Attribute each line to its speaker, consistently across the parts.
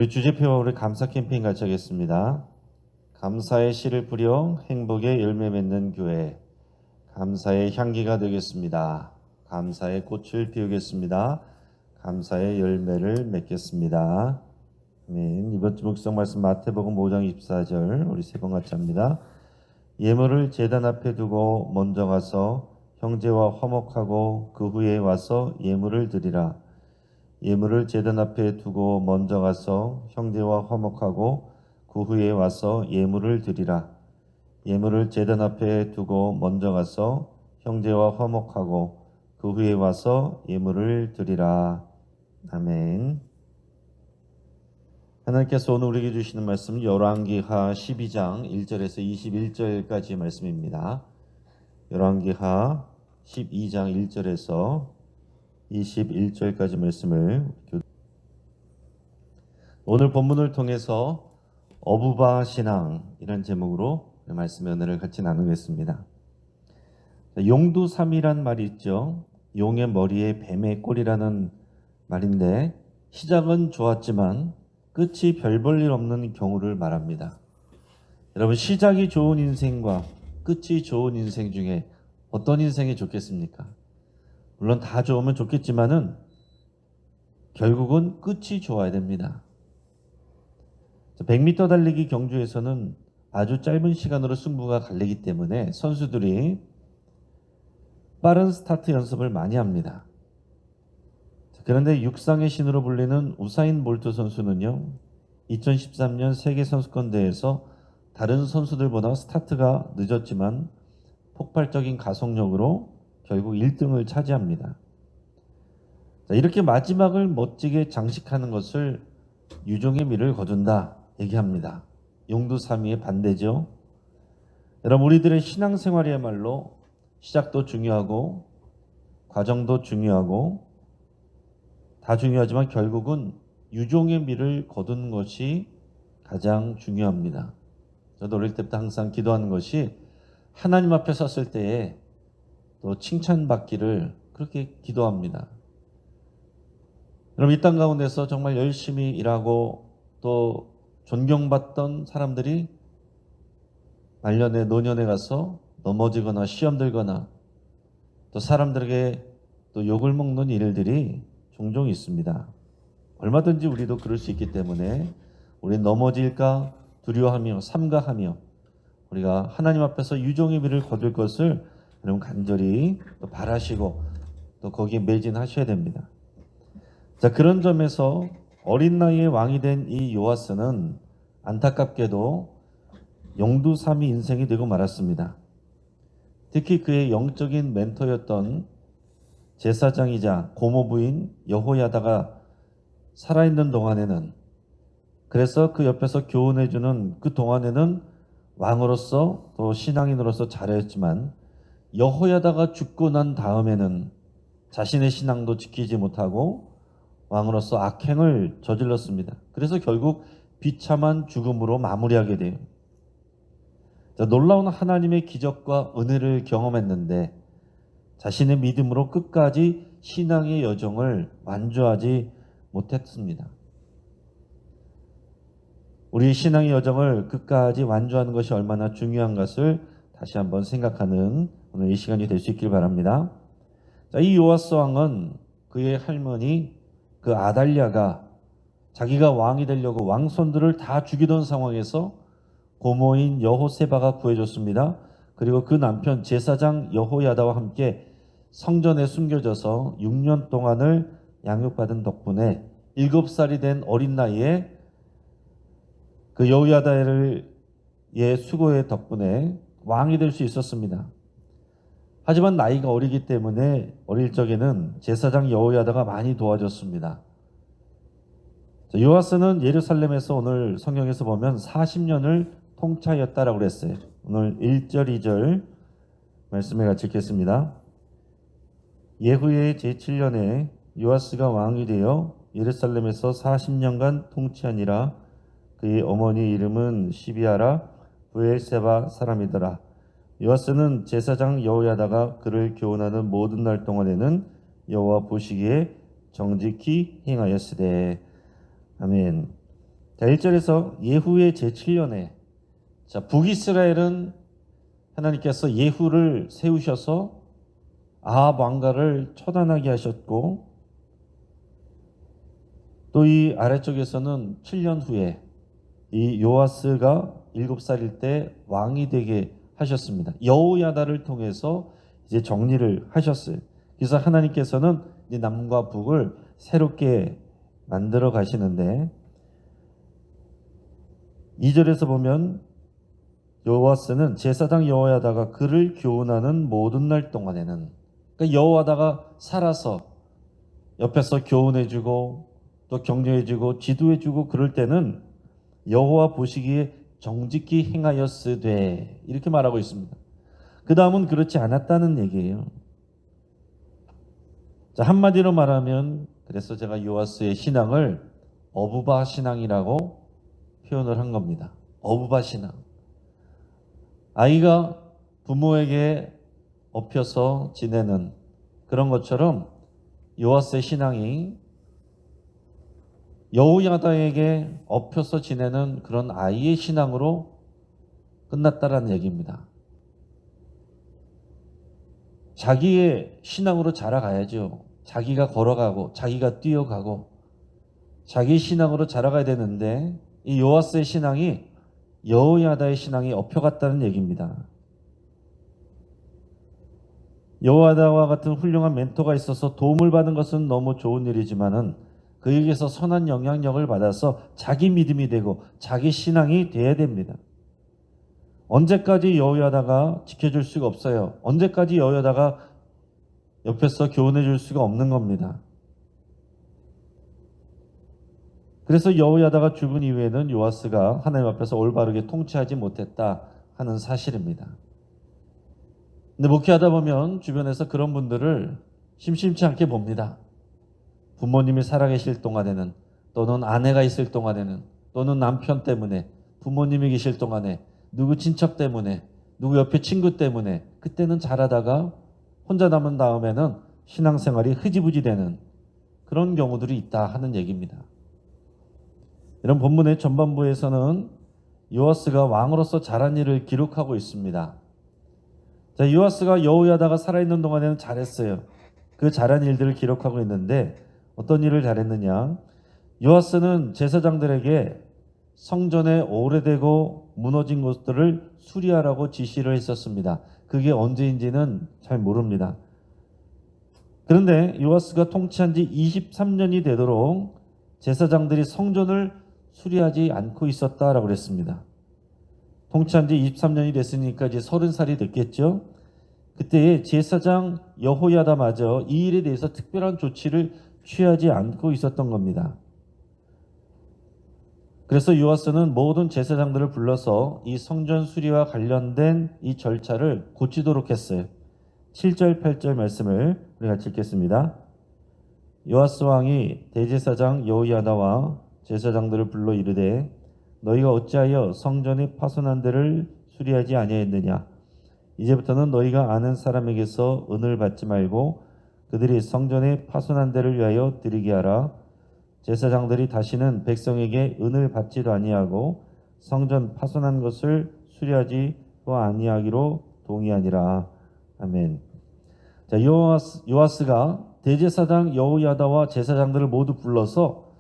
Speaker 1: 우리 주제표와 우리 감사 캠페인 같이 하겠습니다. 감사의 씨를 뿌려 행복의 열매 맺는 교회. 감사의 향기가 되겠습니다. 감사의 꽃을 피우겠습니다. 감사의 열매를 맺겠습니다. 아멘. 이번 주 묵상 말씀 마태복음 5장 24절 우리 세 번 같이 합니다. 예물을 제단 앞에 두고 먼저 가서 형제와 화목하고 그 후에 와서 예물을 드리라. 예물을 제단 앞에 두고 먼저 가서 형제와 화목하고 그 후에 와서 예물을 드리라. 예물을 제단 앞에 두고 먼저 가서 형제와 화목하고 그 후에 와서 예물을 드리라. 아멘. 하나님께서 오늘 우리에게 주시는 말씀은 열왕기하 12장 1절에서 21절까지 말씀입니다. 열왕기하 12장 1절에서 21절까지 말씀을 오늘 본문을 통해서 어부바 신앙이라는 제목으로 말씀의 은혜를 같이 나누겠습니다. 용두삼이란 말이 있죠. 용의 머리에 뱀의 꼴이라는 말인데 시작은 좋았지만 끝이 별 볼 일 없는 경우를 말합니다. 여러분, 시작이 좋은 인생과 끝이 좋은 인생 중에 어떤 인생이 좋겠습니까? 물론 다 좋으면 좋겠지만은 결국은 끝이 좋아야 됩니다. 100m 달리기 경주에서는 아주 짧은 시간으로 승부가 갈리기 때문에 선수들이 빠른 스타트 연습을 많이 합니다. 그런데 육상의 신으로 불리는 우사인 볼트 선수는요, 2013년 세계선수권대회에서 다른 선수들보다 스타트가 늦었지만 폭발적인 가속력으로 결국 1등을 차지합니다. 이렇게 마지막을 멋지게 장식하는 것을 유종의 미를 거둔다 얘기합니다. 용두사미의 반대죠. 여러분, 우리들의 신앙생활이야말로 시작도 중요하고 과정도 중요하고 다 중요하지만 결국은 유종의 미를 거두는 것이 가장 중요합니다. 저도 어릴 때부터 항상 기도하는 것이 하나님 앞에 섰을 때에 또 칭찬받기를 그렇게 기도합니다. 여러분, 이 땅 가운데서 정말 열심히 일하고 또 존경받던 사람들이 말년에 노년에 가서 넘어지거나 시험 들거나 또 사람들에게 또 욕을 먹는 일들이 종종 있습니다. 얼마든지 우리도 그럴 수 있기 때문에 우리는 넘어질까 두려워하며 삼가하며 우리가 하나님 앞에서 유종의 미를 거둘 것을 여러분 간절히 또 바라시고 또 거기에 매진하셔야 됩니다. 자, 그런 점에서 어린 나이에 왕이 된 이 요아스는 안타깝게도 용두삼이 인생이 되고 말았습니다. 특히 그의 영적인 멘토였던 제사장이자 고모부인 여호야다가 살아있는 동안에는, 그래서 그 옆에서 교훈해주는 그 동안에는 왕으로서 또 신앙인으로서 잘했지만 여호야다가 죽고 난 다음에는 자신의 신앙도 지키지 못하고 왕으로서 악행을 저질렀습니다. 그래서 결국 비참한 죽음으로 마무리하게 돼요. 자, 놀라운 하나님의 기적과 은혜를 경험했는데 자신의 믿음으로 끝까지 신앙의 여정을 완주하지 못했습니다. 우리 신앙의 여정을 끝까지 완주하는 것이 얼마나 중요한 것을 다시 한번 생각하는 오늘 이 시간이 될 수 있길 바랍니다. 자, 이 요아스 왕은 그의 할머니 그 아달랴가 자기가 왕이 되려고 왕손들을 다 죽이던 상황에서 고모인 여호세바가 구해줬습니다. 그리고 그 남편 제사장 여호야다와 함께 성전에 숨겨져서 6년 동안을 양육받은 덕분에 7살이 된 어린 나이에 그 여호야다의 수고의 덕분에 왕이 될 수 있었습니다. 하지만 나이가 어리기 때문에 어릴 적에는 제사장 여호야다가 많이 도와줬습니다. 요아스는 예루살렘에서 오늘 성경에서 보면 40년을 통치하였다라고 그랬어요. 오늘 1절 2절 말씀에 같이 읽겠습니다. 예후의 제7년에 요아스가 왕이 되어 예루살렘에서 40년간 통치하니라. 그의 어머니 이름은 시비아라 브엘세바 사람이더라. 요아스는 제사장 여호야다가 그를 교훈하는 모든 날 동안에는 여호와 보시기에 정직히 행하였으되. 아멘. 자, 1절에서 예후의 제7년에 자, 북이스라엘은 하나님께서 예후를 세우셔서 아합 왕가를 처단하게 하셨고 또 이 아래쪽에서는 7년 후에 이 요아스가 7살일 때 왕이 되게 하셨습니다. 여호야다를 통해서 이제 정리를 하셨어요. 그래서 하나님께서는 이제 남과 북을 새롭게 만들어 가시는데 2절에서 보면 여호와스는 제사장 여호야다가 그를 교훈하는 모든 날 동안에는 그러니까 여호야다가 살아서 옆에서 교훈해주고 또 격려해주고 지도해주고 그럴 때는 여호와 보시기에 정직히 행하였으되 이렇게 말하고 있습니다. 그 다음은 그렇지 않았다는 얘기예요. 자, 한마디로 말하면 그래서 제가 요아스의 신앙을 어부바 신앙이라고 표현을 한 겁니다. 어부바 신앙. 아이가 부모에게 업혀서 지내는 그런 것처럼 요아스의 신앙이 여호야다에게 업혀서 지내는 그런 아이의 신앙으로 끝났다라는 얘기입니다. 자기의 신앙으로 자라가야죠. 자기가 걸어가고 자기가 뛰어가고 자기 신앙으로 자라가야 되는데 이 요아스의 신앙이 여호야다의 신앙이 엎혀갔다는 얘기입니다. 여호야다와 같은 훌륭한 멘토가 있어서 도움을 받은 것은 너무 좋은 일이지만은 그에게서 선한 영향력을 받아서 자기 믿음이 되고 자기 신앙이 돼야 됩니다. 언제까지 여호야다가 지켜줄 수가 없어요. 언제까지 여호야다가 옆에서 교훈해 줄 수가 없는 겁니다. 그래서 여호야다가 죽은 이후에는 요아스가 하나님 앞에서 올바르게 통치하지 못했다 하는 사실입니다. 근데 목회하다 보면 주변에서 그런 분들을 심심치 않게 봅니다. 부모님이 살아계실 동안에는 또는 아내가 있을 동안에는 또는 남편 때문에 부모님이 계실 동안에 누구 친척 때문에 누구 옆에 친구 때문에 그때는 잘하다가 혼자 남은 다음에는 신앙생활이 흐지부지 되는 그런 경우들이 있다 하는 얘기입니다. 이런 본문의 전반부에서는 요아스가 왕으로서 잘한 일을 기록하고 있습니다. 자, 요아스가 여호야다가 살아있는 동안에는 잘했어요. 그 잘한 일들을 기록하고 있는데 어떤 일을 잘했느냐? 요아스는 제사장들에게 성전에 오래되고 무너진 것들을 수리하라고 지시를 했었습니다. 그게 언제인지는 잘 모릅니다. 그런데 요아스가 통치한 지 23년이 되도록 제사장들이 성전을 수리하지 않고 있었다라고 그랬습니다. 통치한 지 23년이 됐으니까 이제 30살이 됐겠죠. 그때 제사장 여호야다마저 이 일에 대해서 특별한 조치를 취하지 않고 있었던 겁니다. 그래서 요아스는 모든 제사장들을 불러서 이 성전 수리와 관련된 이 절차를 고치도록 했어요. 7절 8절 말씀을 우리 같이 읽겠습니다. 요아스 왕이 대제사장 여호야다와 제사장들을 불러 이르되 너희가 어찌하여 성전의 파손한 데를 수리하지 아니하였느냐? 이제부터는 너희가 아는 사람에게서 은을 받지 말고 그들이 성전의 파손한 데를 위하여 드리게 하라. 제사장들이 다시는 백성에게 은을 받지도 아니하고 성전 파손한 것을 수리하지도 아니하기로 동의하니라. 아멘. 자, 요아스가 대제사장 여호야다와 제사장들을 모두 불러서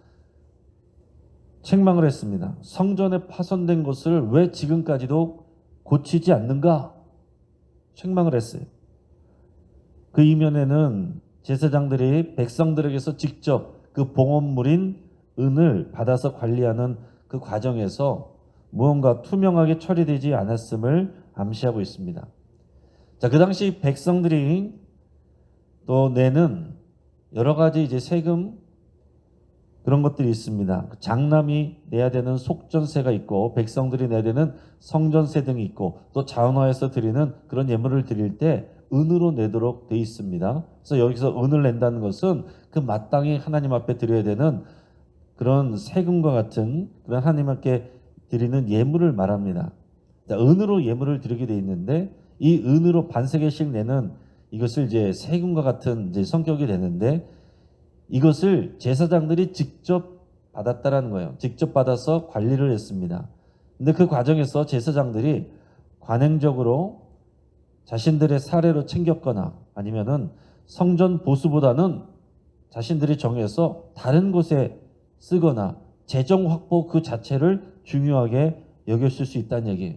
Speaker 1: 책망을 했습니다. 성전에 파손된 것을 왜 지금까지도 고치지 않는가? 책망을 했어요. 그 이면에는 제사장들이 백성들에게서 직접 그 봉헌물인 은을 받아서 관리하는 그 과정에서 무언가 투명하게 처리되지 않았음을 암시하고 있습니다. 자, 그 당시 백성들이 또 내는 여러 가지 이제 세금 그런 것들이 있습니다. 장남이 내야 되는 속전세가 있고 백성들이 내야 되는 성전세 등이 있고 또 자원화해서 드리는 그런 예물을 드릴 때 은으로 내도록 돼 있습니다. 그래서 여기서 은을 낸다는 것은 그 마땅히 하나님 앞에 드려야 되는 그런 세금과 같은 그런 하나님께 드리는 예물을 말합니다. 은으로 예물을 드리게 돼 있는데 이 은으로 반세개씩 내는 이것을 이제 세금과 같은 이제 성격이 되는데 이것을 제사장들이 직접 받았다라는 거예요. 직접 받아서 관리를 했습니다. 근데 그 과정에서 제사장들이 관행적으로 자신들의 사례로 챙겼거나 아니면은 성전 보수보다는 자신들이 정해서 다른 곳에 쓰거나 재정 확보 그 자체를 중요하게 여겼을 수 있다는 얘기예요.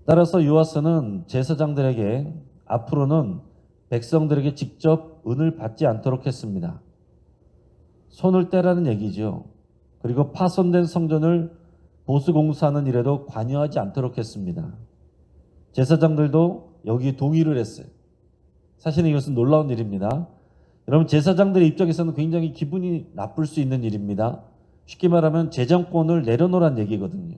Speaker 1: 따라서 요아스는 제사장들에게 앞으로는 백성들에게 직접 은을 받지 않도록 했습니다. 손을 떼라는 얘기죠. 그리고 파손된 성전을 보수공사하는 일에도 관여하지 않도록 했습니다. 제사장들도 여기 동의를 했어요. 사실은 이것은 놀라운 일입니다. 여러분, 제사장들의 입장에서는 굉장히 기분이 나쁠 수 있는 일입니다. 쉽게 말하면 재정권을 내려놓으란 얘기거든요.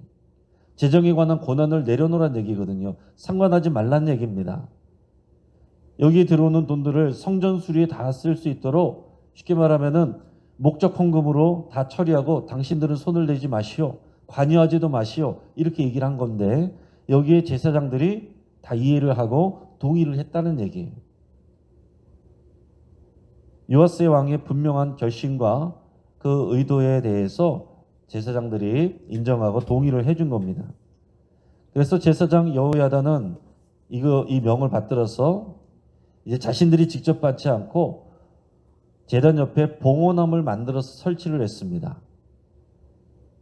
Speaker 1: 재정에 관한 권한을 내려놓으란 얘기거든요. 상관하지 말란 얘기입니다. 여기 들어오는 돈들을 성전 수리에 다 쓸 수 있도록 쉽게 말하면은 목적 헌금으로 다 처리하고 당신들은 손을 대지 마시오. 관여하지도 마시오. 이렇게 얘기를 한 건데 여기에 제사장들이 다 이해를 하고 동의를 했다는 얘기예요. 요아스의 왕의 분명한 결심과 그 의도에 대해서 제사장들이 인정하고 동의를 해준 겁니다. 그래서 제사장 여호야다는 이 명을 받들어서 이제 자신들이 직접 받지 않고 제단 옆에 봉헌함을 만들어서 설치를 했습니다.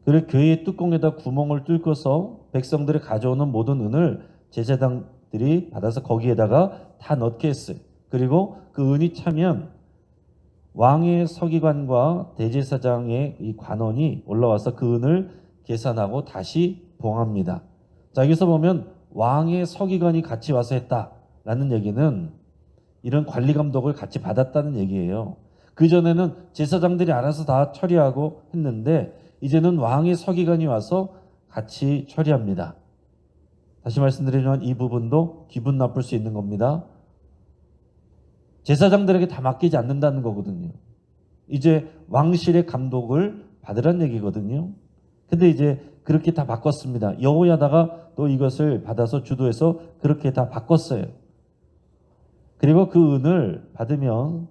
Speaker 1: 그리고 교회의 뚜껑에다 구멍을 뚫고서 백성들이 가져오는 모든 은을 제사장들이 받아서 거기에다가 다 넣게 했어요. 그리고 그 은이 차면 왕의 서기관과 대제사장의 이 관원이 올라와서 그 은을 계산하고 다시 봉합니다. 자, 여기서 보면 왕의 서기관이 같이 와서 했다라는 얘기는 이런 관리 감독을 같이 받았다는 얘기예요. 그전에는 제사장들이 알아서 다 처리하고 했는데 이제는 왕의 서기관이 와서 같이 처리합니다. 다시 말씀드리지만 이 부분도 기분 나쁠 수 있는 겁니다. 제사장들에게 다 맡기지 않는다는 거거든요. 이제 왕실의 감독을 받으란 얘기거든요. 근데 이제 그렇게 다 바꿨습니다. 여호야다가 또 이것을 받아서 주도해서 그렇게 다 바꿨어요. 그리고 그 은을 받으면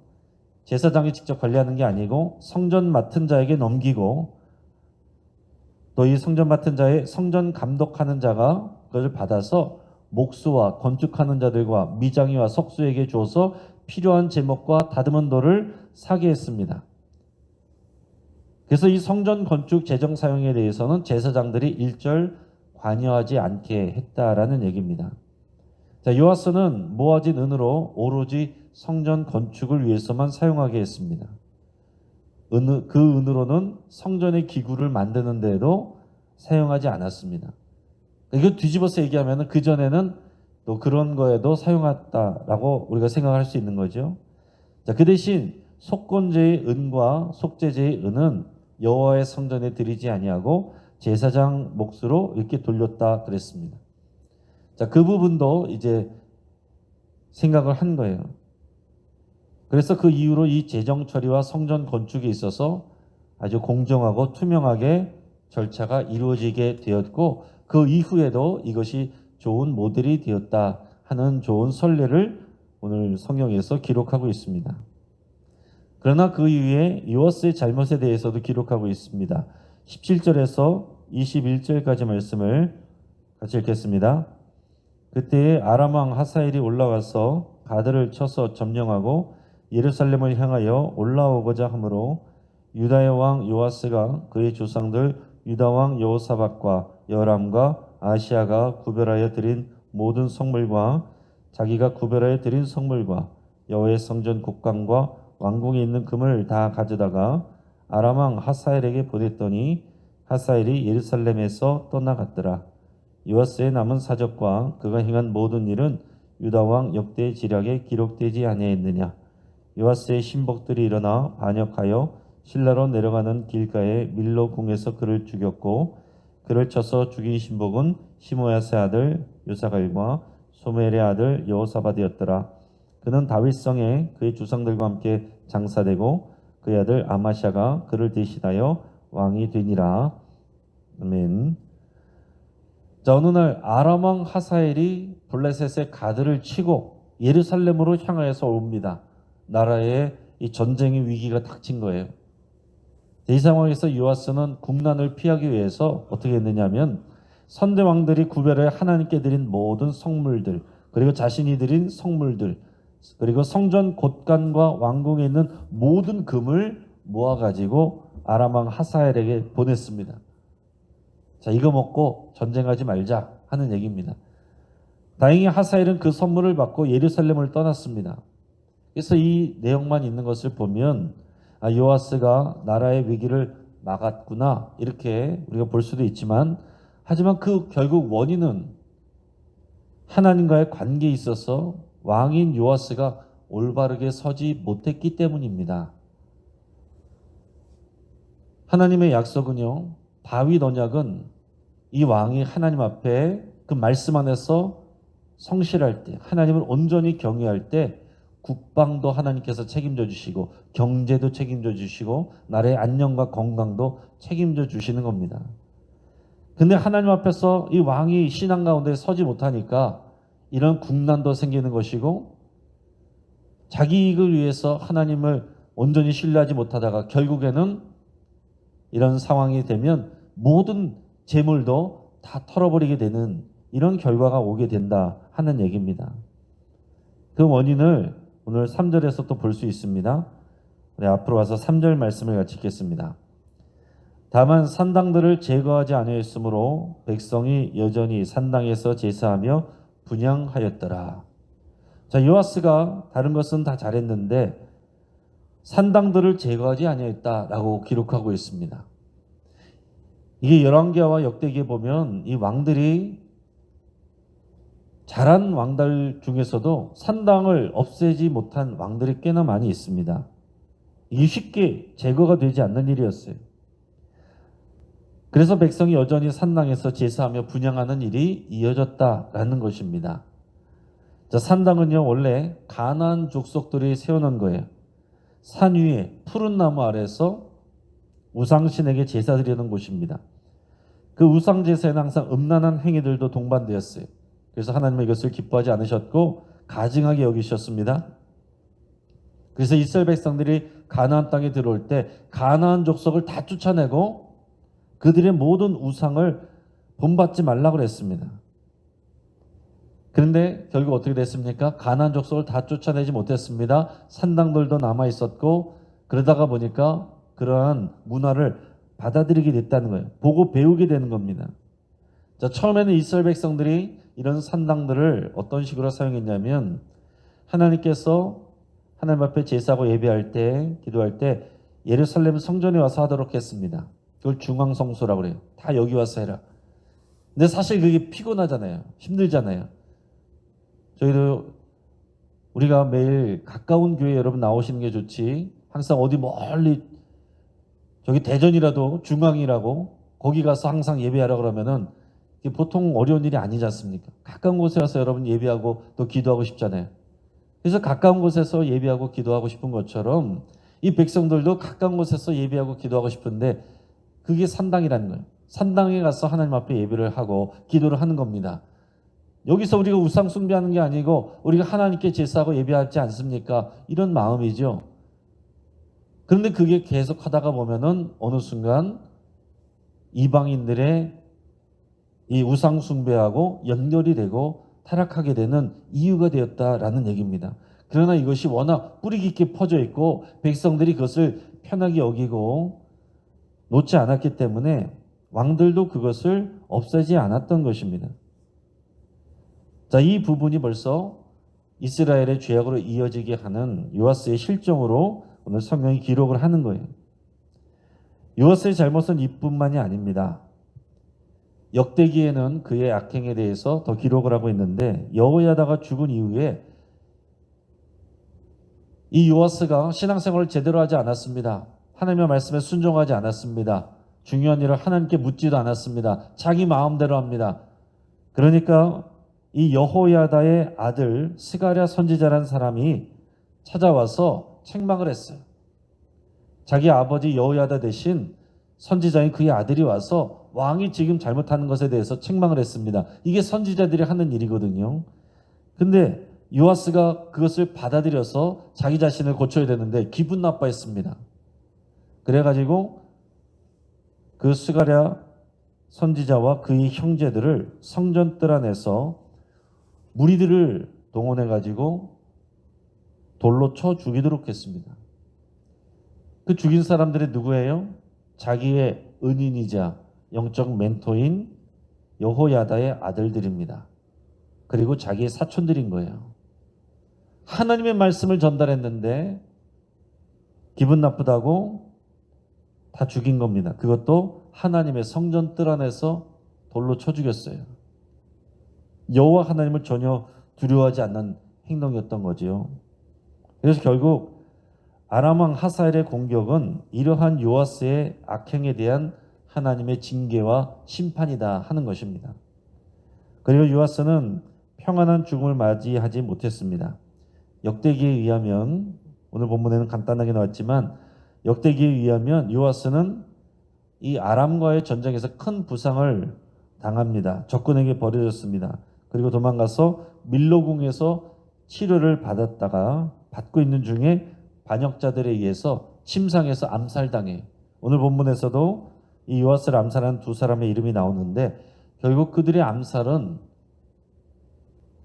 Speaker 1: 제사장이 직접 관리하는 게 아니고 성전 맡은 자에게 넘기고 또 이 성전 맡은 자의 성전 감독하는 자가 그것을 받아서 목수와 건축하는 자들과 미장이와 석수에게 줘서 필요한 제목과 다듬은 돌을 사게 했습니다. 그래서 이 성전 건축 재정 사용에 대해서는 제사장들이 일절 관여하지 않게 했다라는 얘기입니다. 자, 요아스는 모아진 은으로 오로지 성전 건축을 위해서만 사용하게 했습니다. 그 은으로는 성전의 기구를 만드는 데에도 사용하지 않았습니다. 이거 뒤집어서 얘기하면 그전에는 또 그런 거에도 사용했다라고 우리가 생각할 수 있는 거죠. 자, 그 대신 속건제의 은과 속죄제의 은은 여호와의 성전에 드리지 아니하고 제사장 몫으로 이렇게 돌렸다 그랬습니다. 자, 그 부분도 이제 생각을 한 거예요. 그래서 그 이후로 이 재정 처리와 성전 건축에 있어서 아주 공정하고 투명하게 절차가 이루어지게 되었고 그 이후에도 이것이 좋은 모델이 되었다 하는 좋은 선례를 오늘 성경에서 기록하고 있습니다. 그러나 그 이후에 요아스의 잘못에 대해서도 기록하고 있습니다. 17절에서 21절까지 말씀을 같이 읽겠습니다. 그때에 아람 왕 하사엘이 올라와서 가드를 쳐서 점령하고 예루살렘을 향하여 올라오고자 하므로 유다의 왕 요아스가 그의 조상들 유다 왕 여호사밧과 여람과 아시아가 구별하여 드린 모든 성물과 자기가 구별하여 드린 성물과 여호와의 성전 곡간과 왕궁에 있는 금을 다 가져다가 아람 왕 하사엘에게 보냈더니 하사엘이 예루살렘에서 떠나갔더라. 요아스의 남은 사적과 그가 행한 모든 일은 유다 왕 역대 지략에 기록되지 아니하였느냐. 요아스의 신복들이 일어나 반역하여 실라로 내려가는 길가에 밀로 궁에서 그를 죽였고 그를 쳐서 죽인 신복은 시모야스의 아들 요사갈과 소멜의 아들 여호사밧이었더라. 그는 다윗성에 그의 주상들과 함께 장사되고 그의 아들 아마샤가 그를 대신하여 왕이 되니라. 아멘. 자, 어느 날 아람 왕 하사엘이 블레셋의 가드를 치고 예루살렘으로 향하여서 옵니다. 나라에 이 전쟁의 위기가 닥친 거예요. 이 상황에서 요아스는 국난을 피하기 위해서 어떻게 했느냐면 선대왕들이 구별해 하나님께 드린 모든 성물들, 그리고 자신이 드린 성물들, 그리고 성전 곳간과 왕궁에 있는 모든 금을 모아가지고 아람 왕 하사엘에게 보냈습니다. 자, 이거 먹고 전쟁하지 말자 하는 얘기입니다. 다행히 하사엘은 그 선물을 받고 예루살렘을 떠났습니다. 그래서 이 내용만 있는 것을 보면 요아스가 나라의 위기를 막았구나 이렇게 우리가 볼 수도 있지만, 하지만 그 결국 원인은 하나님과의 관계에 있어서 왕인 요아스가 올바르게 서지 못했기 때문입니다. 하나님의 약속은요, 다윗 언약은 이 왕이 하나님 앞에 그 말씀 안에서 성실할 때, 하나님을 온전히 경외할 때 국방도 하나님께서 책임져 주시고 경제도 책임져 주시고 나라의 안녕과 건강도 책임져 주시는 겁니다. 근데 하나님 앞에서 이 왕이 신앙 가운데 서지 못하니까 이런 국난도 생기는 것이고, 자기 이익을 위해서 하나님을 온전히 신뢰하지 못하다가 결국에는 이런 상황이 되면 모든 재물도 다 털어버리게 되는 이런 결과가 오게 된다 하는 얘기입니다. 그 원인을 오늘 3절에서 또 볼 수 있습니다. 우리 앞으로 와서 3절 말씀을 같이 읽겠습니다. 다만 산당들을 제거하지 아니하였으므로 백성이 여전히 산당에서 제사하며 분향하였더라. 자, 요아스가 다른 것은 다 잘했는데 산당들을 제거하지 아니하였다라고 기록하고 있습니다. 이게 열왕기하와 역대기에 보면 이 왕들이 잘한 왕들 중에서도 산당을 없애지 못한 왕들이 꽤나 많이 있습니다. 이게 쉽게 제거가 되지 않는 일이었어요. 그래서 백성이 여전히 산당에서 제사하며 분향하는 일이 이어졌다라는 것입니다. 자, 산당은요, 원래 가나안 족속들이 세워놓은 거예요. 산 위에 푸른 나무 아래서 우상신에게 제사 드리는 곳입니다. 그 우상 제사에는 항상 음란한 행위들도 동반되었어요. 그래서 하나님은 이것을 기뻐하지 않으셨고 가증하게 여기셨습니다. 그래서 이스라엘 백성들이 가나안 땅에 들어올 때 가나안 족속을 다 쫓아내고 그들의 모든 우상을 본받지 말라고 그랬습니다. 그런데 결국 어떻게 됐습니까? 가나안 족속을 다 쫓아내지 못했습니다. 산당들도 남아 있었고, 그러다가 보니까 그러한 문화를 받아들이게 됐다는 거예요. 보고 배우게 되는 겁니다. 자, 처음에는 이스라엘 백성들이 이런 산당들을 어떤 식으로 사용했냐면, 하나님께서 하나님 앞에 제사하고 예배할 때, 기도할 때 예루살렘 성전에 와서 하도록 했습니다. 그걸 중앙성소라고 그래요. 다 여기 와서 해라. 근데 사실 그게 피곤하잖아요. 힘들잖아요. 저희도 우리가 매일 가까운 교회 여러분 나오시는 게 좋지, 항상 어디 멀리 저기 대전이라도 중앙이라고 거기 가서 항상 예배하라 그러면은 이게 보통 어려운 일이 아니지 않습니까? 가까운 곳에 와서 여러분 예배하고 또 기도하고 싶잖아요. 그래서 가까운 곳에서 예배하고 기도하고 싶은 것처럼 이 백성들도 가까운 곳에서 예배하고 기도하고 싶은데 그게 산당이라는 거예요. 산당에 가서 하나님 앞에 예배를 하고 기도를 하는 겁니다. 여기서 우리가 우상 숭배하는 게 아니고 우리가 하나님께 제사하고 예배하지 않습니까? 이런 마음이죠. 그런데 그게 계속 하다가 보면은 어느 순간 이방인들의 이 우상 숭배하고 연결이 되고 타락하게 되는 이유가 되었다라는 얘기입니다. 그러나 이것이 워낙 뿌리 깊게 퍼져 있고 백성들이 그것을 편하게 여기고 놓지 않았기 때문에 왕들도 그것을 없애지 않았던 것입니다. 자, 이 부분이 벌써 이스라엘의 죄악으로 이어지게 하는 요아스의 실정으로 오늘 성경이 기록을 하는 거예요. 요아스의 잘못은 이뿐만이 아닙니다. 역대기에는 그의 악행에 대해서 더 기록을 하고 있는데, 여호야다가 죽은 이후에 이 요아스가 신앙생활을 제대로 하지 않았습니다. 하나님의 말씀에 순종하지 않았습니다. 중요한 일을 하나님께 묻지도 않았습니다. 자기 마음대로 합니다. 그러니까 이 여호야다의 아들 스가랴 선지자라는 사람이 찾아와서 책망을 했어요. 자기 아버지 여호야다 대신 선지자인 그의 아들이 와서 왕이 지금 잘못하는 것에 대해서 책망을 했습니다. 이게 선지자들이 하는 일이거든요. 근데 요아스가 그것을 받아들여서 자기 자신을 고쳐야 되는데 기분 나빠했습니다. 그래가지고 그 스가랴 선지자와 그의 형제들을 성전 뜰 안에서 무리들을 동원해 가지고 돌로 쳐 죽이도록 했습니다. 그 죽인 사람들이 누구예요? 자기의 은인이자 영적 멘토인 여호야다의 아들들입니다. 그리고 자기의 사촌들인 거예요. 하나님의 말씀을 전달했는데 기분 나쁘다고 다 죽인 겁니다. 그것도 하나님의 성전 뜰 안에서 돌로 쳐 죽였어요. 여호와 하나님을 전혀 두려워하지 않는 행동이었던 거지요. 그래서 결국 아람 왕 하사엘의 공격은 이러한 요아스의 악행에 대한 하나님의 징계와 심판이다 하는 것입니다. 그리고 요아스는 평안한 죽음을 맞이하지 못했습니다. 역대기에 의하면, 오늘 본문에는 간단하게 나왔지만 역대기에 의하면 요아스는 이 아람과의 전쟁에서 큰 부상을 당합니다. 적군에게 버려졌습니다. 그리고 도망가서 밀로궁에서 치료를 받고 있는 중에 반역자들에 의해서 침상에서 암살당해. 오늘 본문에서도 이 요아스를 암살한 두 사람의 이름이 나오는데 결국 그들의 암살은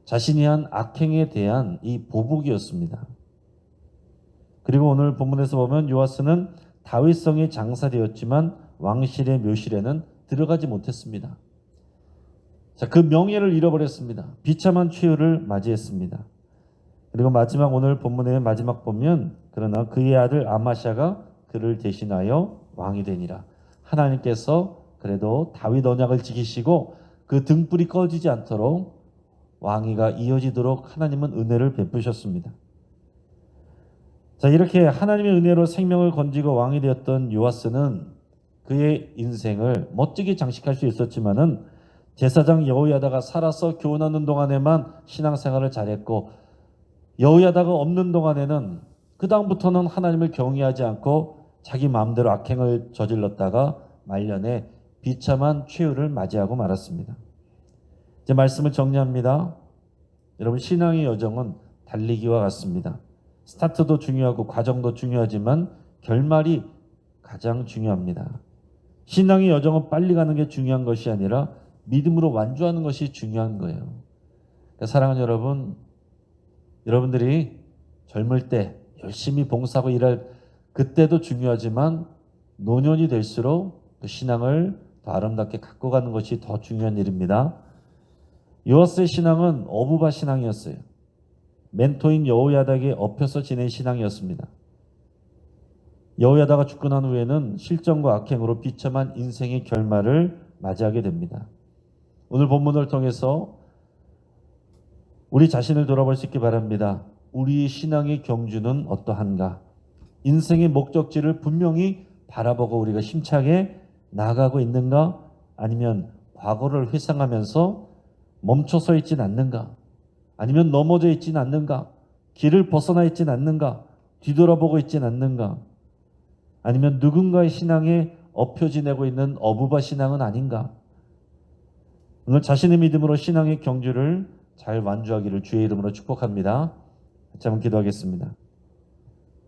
Speaker 1: 자신이 한 악행에 대한 이 보복이었습니다. 그리고 오늘 본문에서 보면 요아스는 다윗성에 장사되었지만 왕실의 묘실에는 들어가지 못했습니다. 자, 그 명예를 잃어버렸습니다. 비참한 최후를 맞이했습니다. 그리고 마지막 오늘 본문의 마지막 보면 그러나 그의 아들 아마샤가 그를 대신하여 왕이 되니라. 하나님께서 그래도 다윗 언약을 지키시고 그 등불이 꺼지지 않도록 왕위가 이어지도록 하나님은 은혜를 베푸셨습니다. 자, 이렇게 하나님의 은혜로 생명을 건지고 왕이 되었던 요아스는 그의 인생을 멋지게 장식할 수 있었지만은 제사장 여호야다가 살아서 교훈하는 동안에만 신앙생활을 잘했고 여호야다가 없는 동안에는 그 다음부터는 하나님을 경외하지 않고 자기 마음대로 악행을 저질렀다가 말년에 비참한 최후를 맞이하고 말았습니다. 이제 말씀을 정리합니다. 여러분, 신앙의 여정은 달리기와 같습니다. 스타트도 중요하고 과정도 중요하지만 결말이 가장 중요합니다. 신앙의 여정은 빨리 가는 게 중요한 것이 아니라 믿음으로 완주하는 것이 중요한 거예요. 그러니까 사랑하는 여러분, 여러분들이 젊을 때 열심히 봉사하고 일할 그때도 중요하지만 노년이 될수록 그 신앙을 더 아름답게 갖고 가는 것이 더 중요한 일입니다. 요아스의 신앙은 어부바 신앙이었어요. 멘토인 여호야다에게 엎혀서 지낸 신앙이었습니다. 여호야다가 죽고 난 후에는 실정과 악행으로 비참한 인생의 결말을 맞이하게 됩니다. 오늘 본문을 통해서 우리 자신을 돌아볼 수 있기 바랍니다. 우리의 신앙의 경주는 어떠한가? 인생의 목적지를 분명히 바라보고 우리가 힘차게 나아가고 있는가? 아니면 과거를 회상하면서 멈춰서 있진 않는가? 아니면 넘어져 있진 않는가? 길을 벗어나 있진 않는가? 뒤돌아보고 있진 않는가? 아니면 누군가의 신앙에 엎여 지내고 있는 어부바 신앙은 아닌가? 오늘 자신의 믿음으로 신앙의 경주를 잘 완주하기를 주의 이름으로 축복합니다. 같이 한번 기도하겠습니다.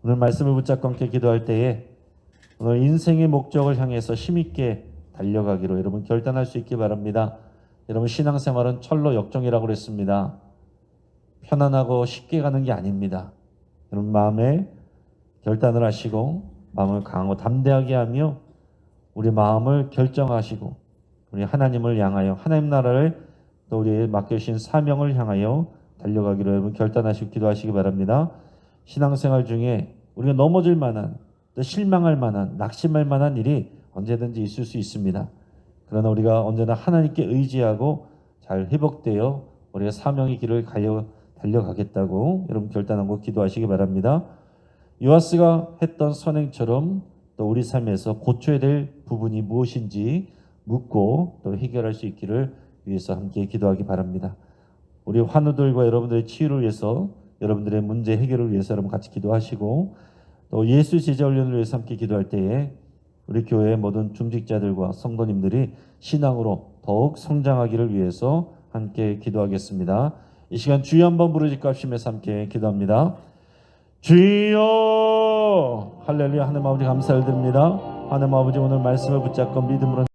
Speaker 1: 오늘 말씀을 붙잡고 함께 기도할 때에 오늘 인생의 목적을 향해서 힘있게 달려가기로 여러분 결단할 수 있기 바랍니다. 여러분, 신앙생활은 철로 역정이라고 그랬습니다. 편안하고 쉽게 가는 게 아닙니다. 여러분, 마음에 결단을 하시고 마음을 강하고 담대하게 하며 우리 마음을 결정하시고 우리 하나님을 향하여 하나님 나라를 또 우리의 맡겨주신 사명을 향하여 달려가기로 여러분 결단하시고 기도하시기 바랍니다. 신앙생활 중에 우리가 넘어질 만한 또 실망할 만한 낙심할 만한 일이 언제든지 있을 수 있습니다. 그러나 우리가 언제나 하나님께 의지하고 잘 회복되어 우리가 사명의 길을 달려가겠다고 여러분 결단하고 기도하시기 바랍니다. 요아스가 했던 선행처럼 또 우리 삶에서 고쳐야 될 부분이 무엇인지 묻고 또 해결할 수 있기를 위해서 함께 기도하기 바랍니다. 우리 환우들과 여러분들의 치유를 위해서 여러분들의 문제 해결을 위해서 여러분 같이 기도하시고 또 예수 제자 훈련을 위해서 함께 기도할 때에 우리 교회의 모든 중직자들과 성도님들이 신앙으로 더욱 성장하기를 위해서 함께 기도하겠습니다. 이 시간 주여 한번 부르짖고 합심해서 함께 기도합니다. 주여, 할렐루야. 하나님 아버지 감사를 드립니다. 하나님 아버지 오늘 말씀을 붙잡고 믿음으로